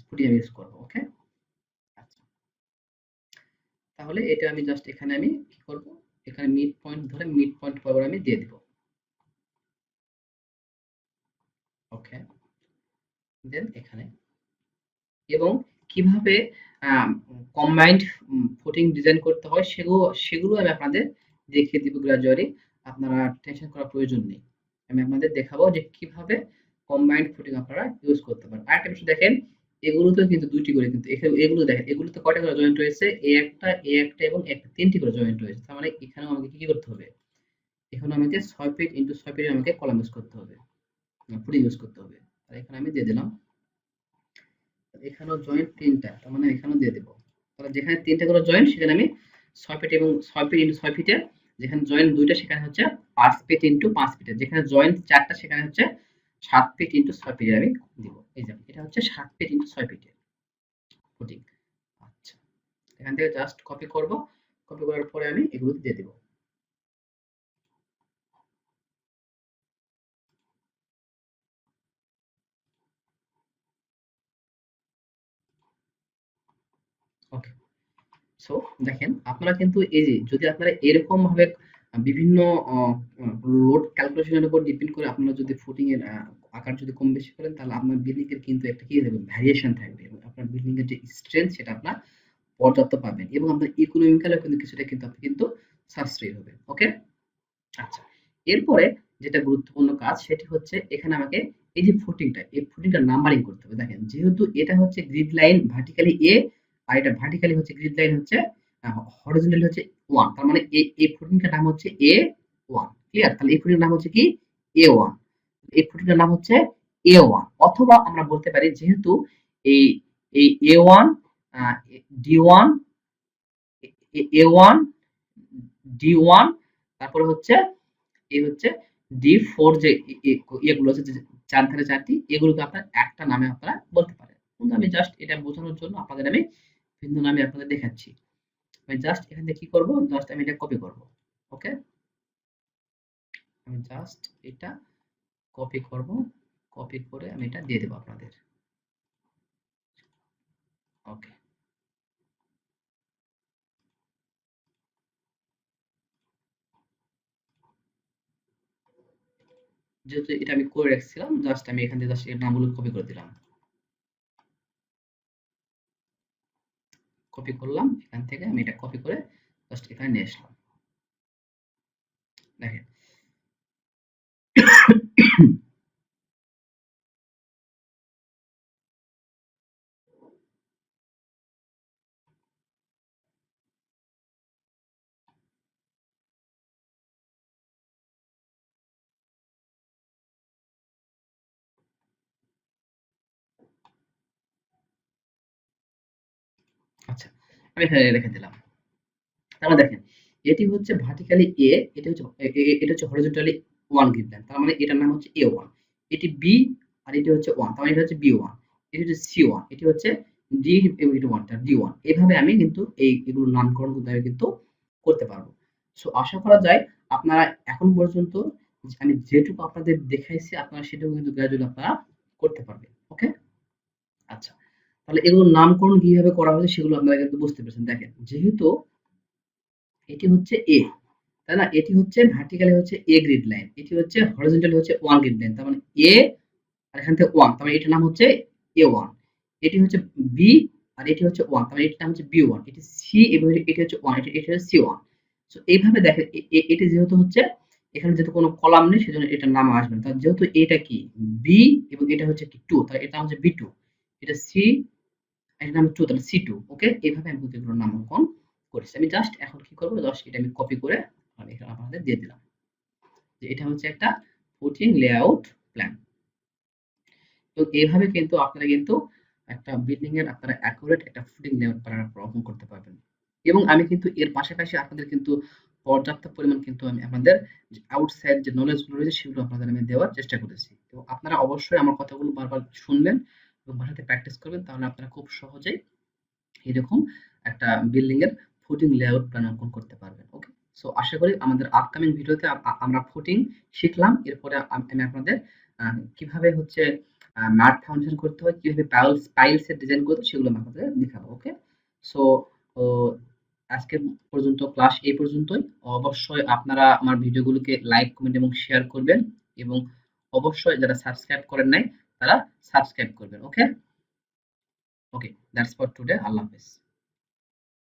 ফুটিয়ে ইউজ করবো। ওকে, আচ্ছা, তাহলে এটা আমি জাস্ট এখানে আমি কি করব, এখানে মিড পয়েন্ট ধরে মিড পয়েন্ট বরাবর আমি দিয়ে দিব। ওকে, দেন এখানে, এবং কিভাবে কম্বাইন্ড ফুটিং ডিজাইন করতে হয় সেগুলো আমি আপনাদের দেখিয়ে দিব গ্রাজুয়ালি, আপনারা টেনশন করার প্রয়োজন নেই। আমি আপনাদের দেখাবো যে কিভাবে কম্বাইন্ড ফুটিং আপনারা ইউজ করতে পারেন। আরেকটা বিষয় দেখেন, এগুলোতেও কিন্তু দুইটি করে, কিন্তু এগুলো দেখেন, এগুলোতে কয়টা করে জয়েন্ট রয়েছে, এ একটা এবং একটা, তিনটি করে জয়েন্ট রয়েছে। তার মানে এখানেও আমাকে কি করতে হবে, এখানে আমাকে 6 ফিট ইন্টু 6 ফিট আমাকে কলাম ইউজ করতে হবে, ফুটিং ইউজ করতে হবে। আর এখানে আমি দিয়ে দিলাম, এখানেও জয়েন্ট তিনটা, তার মানে এখানেও দিয়ে দেবো। তাহলে যেখানে তিনটা করে জয়েন্ট সেখানে আমি 6 ফিট এবং 6 ফিট ইন্টু 6 ফিটের, যেখানে জয়েন্ট দুইটা সেখানে হচ্ছে 5 ফিট ইন্টু 5 ফিটের, যেখানে জয়েন্ট চারটা সেখানে হচ্ছে 7 ফিট ইন্টু 6 ফিটের আমি দিব। এই যে এটা হচ্ছে 7 ফিট ইন্টু 6 ফিটের ফুটিং। আচ্ছা, এখান থেকে জাস্ট কপি করব, কপি করার পরে আমি এগুলো দিয়ে দিব। ওকে, সো দেখেন আপনারা কিন্তু এই যে যদি আপনারা এরকম ভাবে বিভিন্ন লোড ক্যালকুলেশনের উপর ডিপেন্ড করে আপনারা যদি ফুটিং এর আকার যদি কম বেশি করেন, তাহলে আপনার বিল্ডিং এর কিন্তু একটা কি দেবে, ভ্যারিয়েশন থাকবে, এবং আপনার বিল্ডিং এর যে স্ট্রেংথ সেটা আপনার পর্যাপ্ত পাবেন, এবং আপনার ইকোনমিক্যালও কিন্তু কিছুটা কিন্তু আপনি কিন্তু সাশ্রয়ী হবে। ওকে, আচ্ছা, এরপরে যেটা গুরুত্বপূর্ণ কাজ সেটি হচ্ছে এখানে আমাকে এই যে ফুটিংটা, এই ফুটিংটা নাম্বারিং করতে হবে। দেখেন যেহেতু এটা হচ্ছে গ্রিড লাইন ভার্টিক্যালি এ, আর এটা ভার্টিক্যালি হচ্ছে গ্রিড লাইন হচ্ছে হরিজন্টালি হচ্ছে 1, তার মানে এই ফুটিংটার নাম হচ্ছে A1। ক্লিয়ার? তাহলে এই ফুটিংটার নাম হচ্ছে কি, A1। এই ফুটিংটার নাম হচ্ছে A1, অথবা আমরা বলতে পারি যেহেতু এই এই A1 D1 A1 D1, তারপরে হচ্ছে এই হচ্ছে D4, যে ইয়েগুলো আছে, যে চার ধারে চারটি, এগুলোকে আপনার একটা নামে আপনারা বলতে পারেন, কিন্তু আমি জাস্ট এটা বোঝানোর জন্য আপনাদের আমি ভিন্ন নামে আপনাদের দেখাচ্ছি। আমি জাস্ট এখান থেকে কি করব, জাস্ট আমি এটা কপি করব। ওকে, আমি জাস্ট এটা কপি করব, কপি করে আমি এটা দিয়ে দেবো আপনাদের। ওকে, যেহেতু এটা আমি করে রাখছিলাম, জাস্ট আমি এখান থেকে জাস্ট এর নামগুলো কপি করে দিলাম, কপি করলাম, এখান থেকে আমি এটা কপি করে জাস্ট এখানে নিয়ে আসলাম। দেখেন আচ্ছা, আমি এখানে রেখে দিলাম। তাহলে দেখেন এটি হচ্ছে ভার্টিক্যালি এ, এটা হচ্ছে হরিজন্টালি 1 গ্রিড লাইন, তার মানে এটার নাম হচ্ছে A1, এটি বি, আর এটি হচ্ছে 1, তার মানে এটা হচ্ছে B1, এটি হচ্ছে C1, এটি হচ্ছে ডি, এবং এটি 1টা D1। এভাবে আমি কিন্তু এগুলোর নামকরণ কিন্তু আমি কিন্তু করতে পারবো। সো আশা করা যায় আপনারা এখন পর্যন্ত আমি যেটুকু আপনাদের দেখাইছি আপনারা সেটুকু কিন্তু গ্রাজুয়ালি আপনারা করতে পারবেন। ওকে, আচ্ছা, তাহলে এগুলোর নামকরণ কিভাবে করা হয়েছে সেগুলো আপনারা কিন্তু বুঝতে পেরেছেন। দেখেন যেহেতু এটি হচ্ছে এ, তাই না, এটি হচ্ছে ভার্টিক্যালি হচ্ছে এ গ্রিড লাইন, এটি হচ্ছে হরিজন্টালি হচ্ছে 1 গ্রিড লাইন, তার মানে এ, আর এখান থেকে 1, তার মানে এটার নাম হচ্ছে A1, এটি হচ্ছে বি, আর এটি হচ্ছে 1, তার মানে এটার নাম হচ্ছে B1, এটি সি, এবং এটি হচ্ছে 1, এটি হচ্ছে C1। সো এইভাবে দেখেন এটি যেহেতু হচ্ছে এখানে যেহেতু কোনো কলাম নেই সেজন্য এটার নাম আসবে না। তাহলে যেহেতু এটা কি বি এবং এটা হচ্ছে কি টু, তাহলে এটা হচ্ছে বি টু, এটা সি, এটার নাম টু, তাহলে সি টু। ওকে, এইভাবে আমি কিন্তু এগুলোর নামাঙ্কন করেছি। আমি জাস্ট এখন কি করবো, জাস্ট এটা আমি কপি করে আমি এখানে আপনাদের দিয়ে দিলাম যে এটা হচ্ছে একটা ফুটিং লেআউট প্ল্যান। তো এইভাবে কিন্তু আপনারা কিন্তু একটা বিল্ডিং এর আপনারা অ্যাকুরেট একটা ফুটিং লেআউট প্ল্যান রকম করতে পারবেন। এবং আমি কিন্তু এর পাশাপাশি আপনাদের কিন্তু পর্যাপ্ত পরিমাণ কিন্তু আমি আপনাদের যে আউটসাইড যে নলেজ গুলো রয়েছে সেগুলো আপনাদের আমি দেওয়ার চেষ্টা করেছি। তো আপনারা অবশ্যই আমার কথাগুলো বারবার শুনবেন এবং বাসাতে প্র্যাকটিস করবেন, তাহলে আপনারা খুব সহজেই এরকম একটা বিল্ডিং এর ফুটিং লেআউট প্ল্যান অঙ্কন করতে পারবেন। ওকে, সো আশা করি আমাদের আপকামিং ভিডিওতে আমরা ফুটিং শিখলাম, এরপরে আমি আপনাদের কিভাবে হচ্ছে ম্যাট ফাউন্ডেশন করতে হয়, কিভাবে পাইলস এর ডিজাইন করতে হয়, সেগুলো আমি আপনাদের দেখাবো। ওকে, সো আজকে পর্যন্ত ক্লাস এই পর্যন্তই। অবশ্যই আপনারা আমার ভিডিওগুলোকে লাইক, কমেন্ট এবং শেয়ার করবেন, এবং অবশ্যই যারা সাবস্ক্রাইব করেন নাই তারা সাবস্ক্রাইব করবেন। ওকে, ওকে, দ্যাটস ফর টুডে। আল্লাহ হাফেজ।